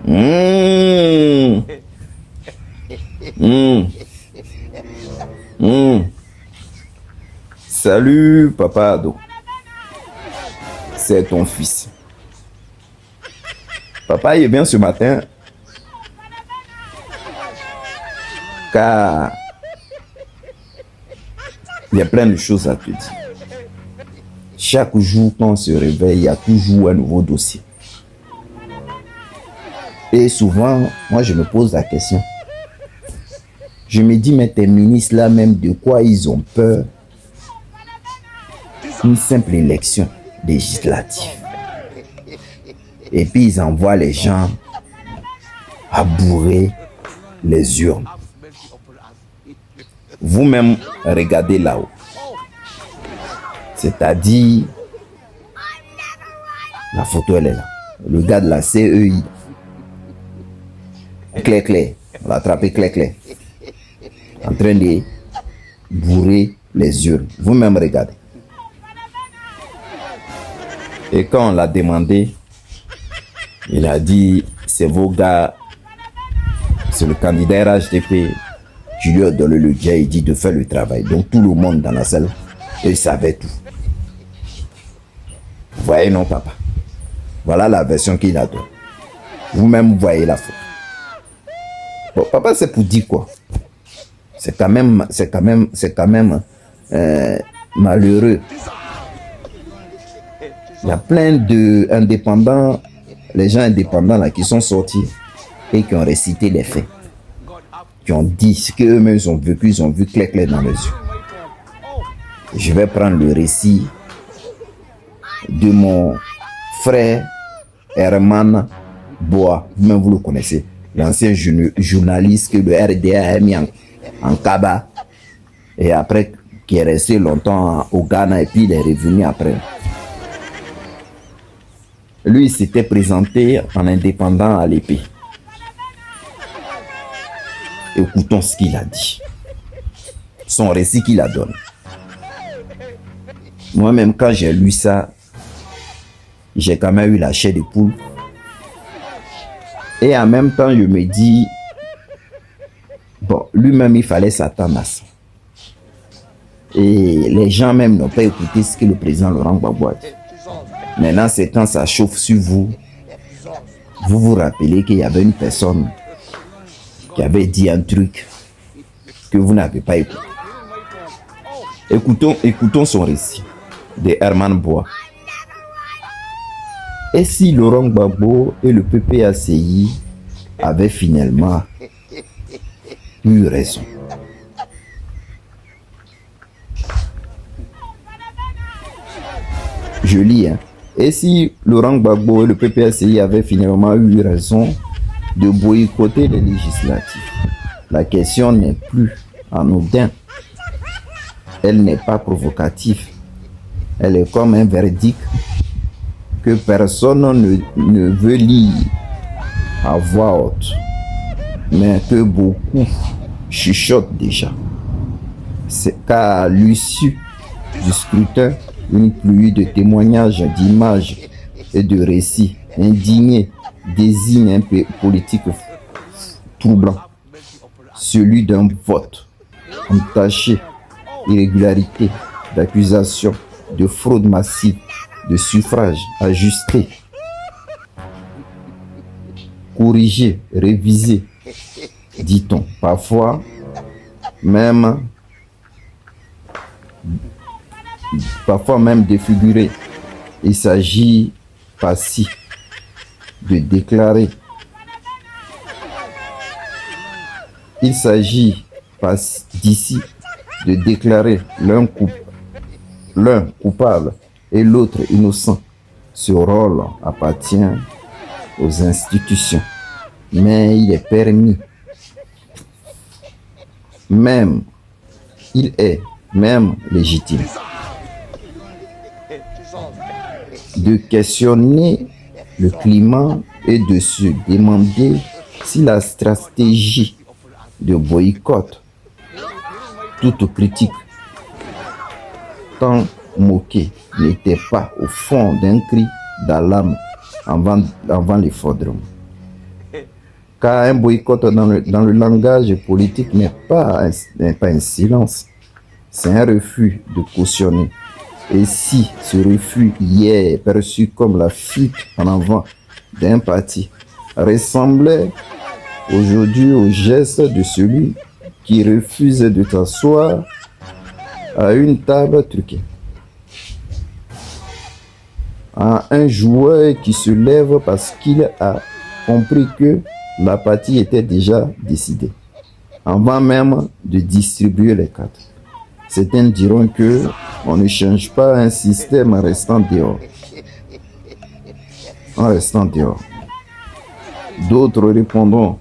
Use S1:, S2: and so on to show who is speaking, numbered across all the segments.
S1: Mmh. Mmh. Mmh. Salut, papa Ado. C'est ton fils. Papa, il vient ce matin car il y a plein de choses à te dire. Chaque jour, quand on se réveille, il y a toujours un nouveau dossier. Et souvent, moi, je me pose la question. Je me dis, mais tes ministres là, même de quoi ils ont peur? Une simple élection législative. Et puis, ils envoient les gens à bourrer les urnes. Vous-même, regardez là-haut. C'est-à-dire, la photo, elle est là. Le gars de la CEI. Clair. On l'a attrapé clair. En train de bourrer les urnes. Vous-même, regardez. Et quand on l'a demandé, il a dit, c'est vos gars, c'est le candidat RHDP. Je lui ai donné le jet, il dit de faire le travail. Donc tout le monde dans la salle, il savait tout. Vous voyez, non, papa? Voilà la version qu'il a donnée. Vous-même, voyez la photo. Bon, papa, c'est pour dire quoi? C'est quand même malheureux. Il y a plein d'indépendants, les gens indépendants là qui sont sortis et qui ont récité les faits, qui ont dit ce qu'eux-mêmes ont vécu, ils ont vu clair dans les yeux. Je vais prendre le récit de mon frère Herman Boa, même vous le connaissez, l'ancien journaliste que le RDA a mis en cabas et après qui est resté longtemps au Ghana et puis il est revenu après. Lui, il s'était présenté en indépendant à l'épée. Écoutons ce qu'il a dit. Son récit qu'il a donné. Moi-même, quand j'ai lu ça, j'ai quand même eu la chair de poule. Et en même temps, je me dis, bon, lui-même, il fallait s'attendre à ça. Et les gens même n'ont pas écouté ce que le président Laurent Gbagbo a dit. Maintenant, c'est quand ça chauffe sur vous. Vous vous rappelez qu'il y avait une personne qui avait dit un truc que vous n'avez pas écouté. Écoutons son récit de Herman Boa. Et si Laurent Gbagbo et le PPACI avaient finalement eu raison? Je lis, hein. Et si Laurent Gbagbo et le PPACI avaient finalement eu raison de boycotter les législatives, la question n'est plus anodine. Elle n'est pas provocative. Elle est comme un verdict que personne ne veut lire à voix haute, mais que beaucoup chuchotent déjà. C'est qu'à l'issue du scrutin, une pluie de témoignages, d'images et de récits indignés désigne un politique troublant, celui d'un vote entaché d'irrégularité, d'accusations, de fraude massive, de suffrage ajusté, corrigé, révisé, dit-on, parfois même défiguré. Il s'agit pas-ci de déclarer. Il s'agit pas d'ici de déclarer l'un coupable et l'autre innocent. Ce rôle appartient aux institutions, mais il est permis, il est même légitime de questionner le climat et de se demander si la stratégie de boycott, toute critique, tant moquée, n'était pas au fond d'un cri d'alarme avant l'effondrement. Car un boycott dans le langage politique n'est pas un silence, c'est un refus de cautionner. Et si ce refus hier est perçu comme la fuite en avant d'un parti, ressemblait aujourd'hui au geste de celui qui refuse de s'asseoir à une table truquée, à un joueur qui se lève parce qu'il a compris que la partie était déjà décidée, avant même de distribuer les cartes. Certains diront que on ne change pas un système en restant dehors. En restant dehors. D'autres répondront,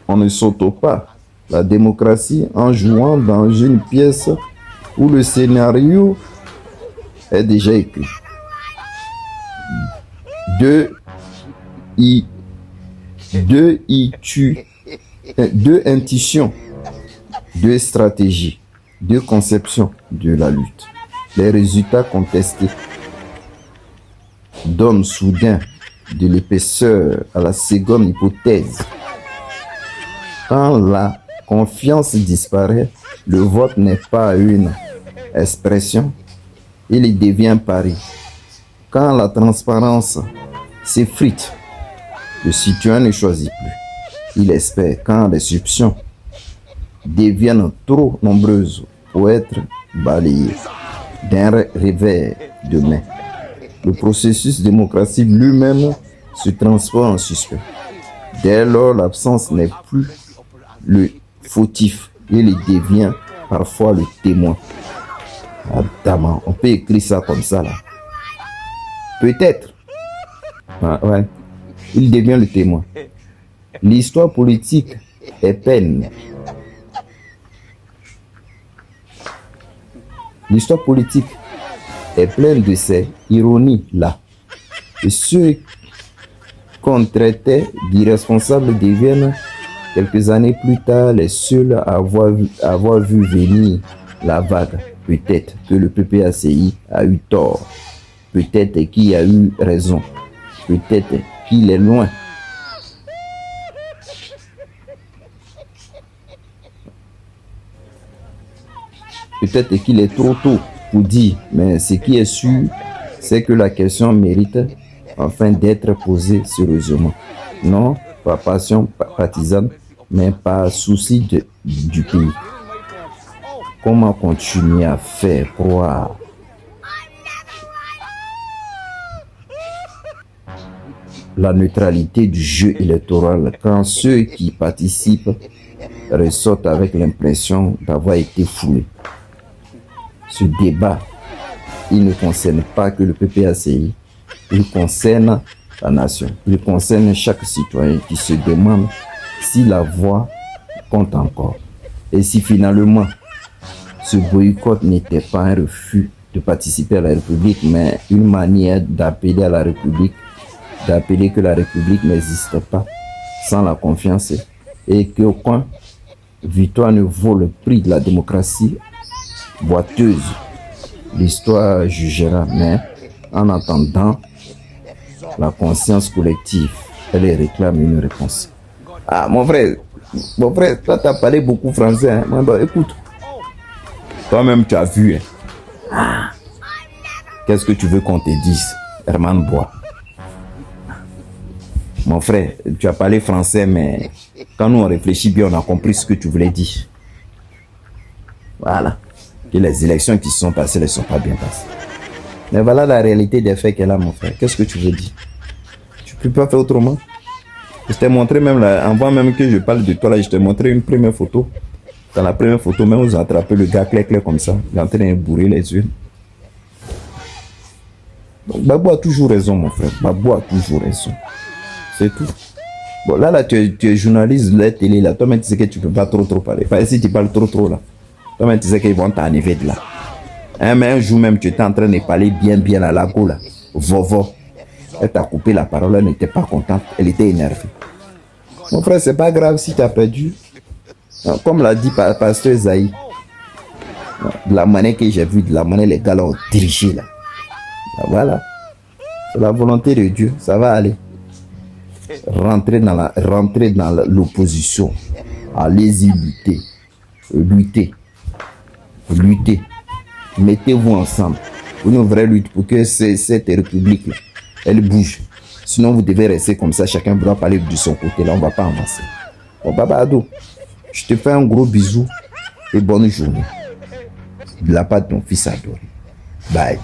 S1: on ne saute pas la démocratie en jouant dans une pièce où le scénario est déjà écrit. Deux intuitions, deux stratégies, deux conceptions de la lutte. Les résultats contestés donnent soudain de l'épaisseur à la seconde hypothèse. Quand la confiance disparaît, le vote n'est pas une expression, il devient un pari. Quand la transparence s'effrite, le citoyen ne choisit plus. Il espère. Quand les options deviennent trop nombreuses pour être balayées d'un revers de main, le processus démocratique lui-même se transforme en suspect. Dès lors, l'absence n'est plus le fautif, il devient parfois le témoin. Adamant, on peut écrire ça comme ça là. Peut-être. Ah, ouais. Il devient le témoin. L'histoire politique est peine. L'histoire politique est pleine de ces ironies-là. Et ceux qu'on traitait d'irresponsables deviennent, quelques années plus tard, les seuls à avoir vu venir la vague. Peut-être que le PPACI a eu tort. Peut-être qu'il a eu raison. Peut-être qu'il est loin. Peut-être qu'il est trop tôt pour dire, mais ce qui est sûr, c'est que la question mérite enfin d'être posée sérieusement. Non par passion partisane, mais par souci du pays. Comment continuer à faire croire la neutralité du jeu électoral quand ceux qui participent ressortent avec l'impression d'avoir été foulés? Ce débat, il ne concerne pas que le PPACI, il concerne la nation, il concerne chaque citoyen qui se demande si la voix compte encore. Et si finalement ce boycott n'était pas un refus de participer à la République, mais une manière d'appeler à la République, d'appeler que la République n'existe pas sans la confiance et qu'aucun victoire ne vaut le prix de la démocratie boiteuse. L'histoire jugera, mais en attendant, la conscience collective, elle réclame une réponse. Ah, mon frère, toi, tu as parlé beaucoup français. Hein? Bon, écoute, toi-même, tu as vu. Hein? Ah. Qu'est-ce que tu veux qu'on te dise, Herman Bois? Mon frère, tu as parlé français, mais quand nous on réfléchit bien, on a compris ce que tu voulais dire. Voilà. Et les élections qui se sont passées ne sont pas bien passées. Mais voilà la réalité des faits qu'elle a, mon frère. Qu'est-ce que tu veux dire? Tu peux pas faire autrement? Je t'ai montré même là, avant même que je parle de toi là, je t'ai montré une première photo. Dans la première photo, même vous attrapez le gars clair comme ça. Il est en train de bourrer les yeux. Donc Babou a toujours raison, mon frère. Babou a toujours raison. C'est tout. Bon, là, tu es journaliste de la télé, là. Toi-même, tu sais que tu peux pas trop parler. Parce que si tu parles trop, là, toi-même, tu sais qu'ils vont t'enlever de là. Hein, mais un jour même, tu étais en train de parler bien à la go, là. Vovo. Elle t'a coupé la parole, elle n'était pas contente. Elle était énervée. Mon frère, c'est pas grave si tu as perdu. Comme l'a dit Pasteur Zaï. De la manière que j'ai vu, de la manière les gars ont dirigé, là. Voilà. C'est la volonté de Dieu. Ça va aller. Rentrez dans l'opposition. Allez-y lutter. Lutter. Mettez-vous ensemble. Une vraie lutte pour que cette république, elle bouge. Sinon, vous devez rester comme ça. Chacun doit parler de son côté. Là, on ne va pas avancer. Bon, Baba Ado, je te fais un gros bisou et bonne journée. De la part de ton fils adoré. Bye.